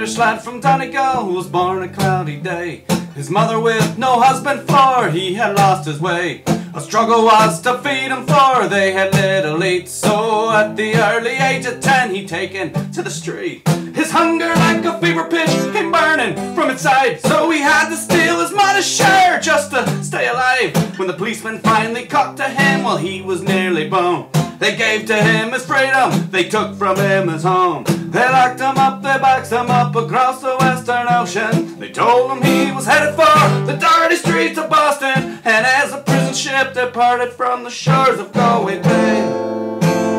Irish lad from Donegal who was born a cloudy day. His mother with no husband, for he had lost his way. A struggle was to feed him, for they had little eat. So at the early age of 10 he taken to the street. His hunger like a fever pitch came burning from inside, so he had to steal his mother's share just to stay alive. When the policeman finally caught to him, well, he was nearly bone. They gave to him his freedom, they took from him his home. They locked him up, they boxed him up across the Western Ocean. They told him he was headed for the dirty streets of Boston. And as the prison ship departed from the shores of Galway Bay,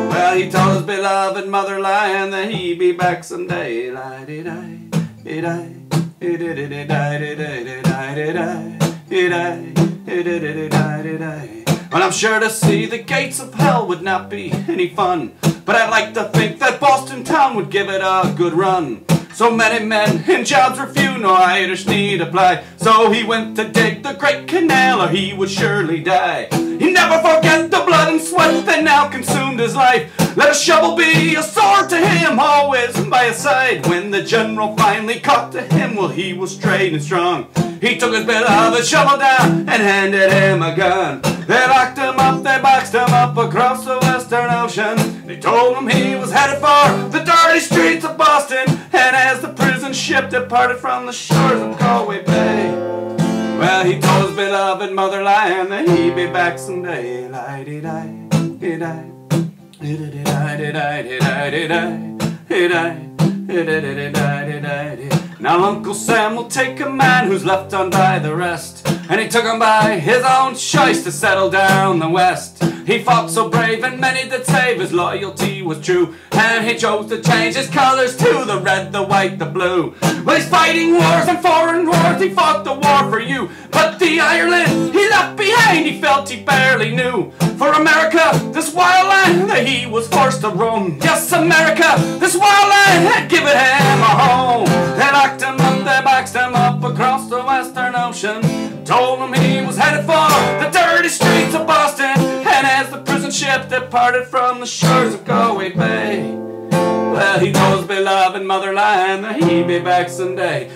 well, he told his beloved motherland that he'd be back someday. Well, I'm sure to see the gates of hell would not be any fun, but I'd like to think that Boston town would give it a good run. So many men in jobs were few, no Irish need apply. So he went to dig the Great Canal, or he would surely die. He never forget the blood and sweat that now consumed his life. Let a shovel be a sword to him, always by his side. When the general finally caught to him, well, he was straight and strong. He took his beloved shovel down and handed him a gun. They locked him up, they boxed him up across the Western Ocean. They told him he was headed for the dirty streets of Boston. And as the prison ship departed from the shores of Galway Bay, well, he told his beloved motherland that he'd be back someday. Now Uncle Sam will take a man who's left done by the rest, and he took him by his own choice to settle down the West. He fought so brave and many did save, his loyalty was true, and he chose to change his colours to the red, the white, the blue. Well, he's fighting wars and foreign wars, he fought the war for you, but the Ireland he left behind he felt he barely knew. For America, this wild land that he was forced to roam, yes, America, this wild land had given him a home. They locked him up, they boxed him up across the Western Ocean. Told him he was headed for the dirty streets of Boston. And as the prison ship departed from the shores of Galway Bay, well, he told his beloved motherland that he'd be back someday.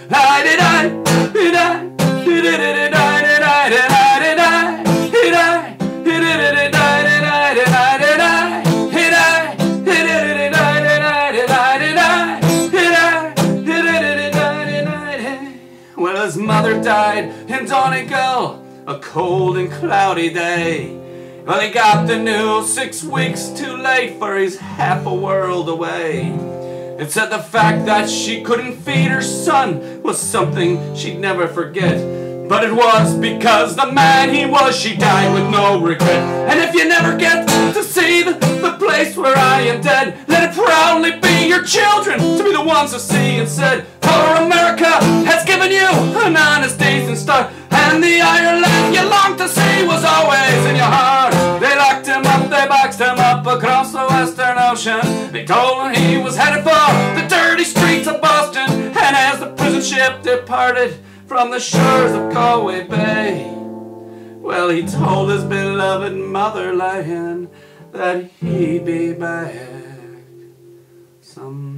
Well, his mother died in Donegal, a cold and cloudy day. Well, he got the news 6 weeks too late, for he's half a world away. It said the fact that she couldn't feed her son was something she'd never forget, but it was because the man he was, she died with no regret. And if you never get to see the place where I am dead, let it proudly be your children to be the ones to see and said, for America has given you an honest, decent start, and the Ireland you longed to see was always in your heart. They locked him up, they boxed him up across the Western Ocean. They told him he was headed for the dirty streets of Boston. And as the prison ship departed from the shores of Galway Bay, well, he told his beloved motherland that he'd be back someday.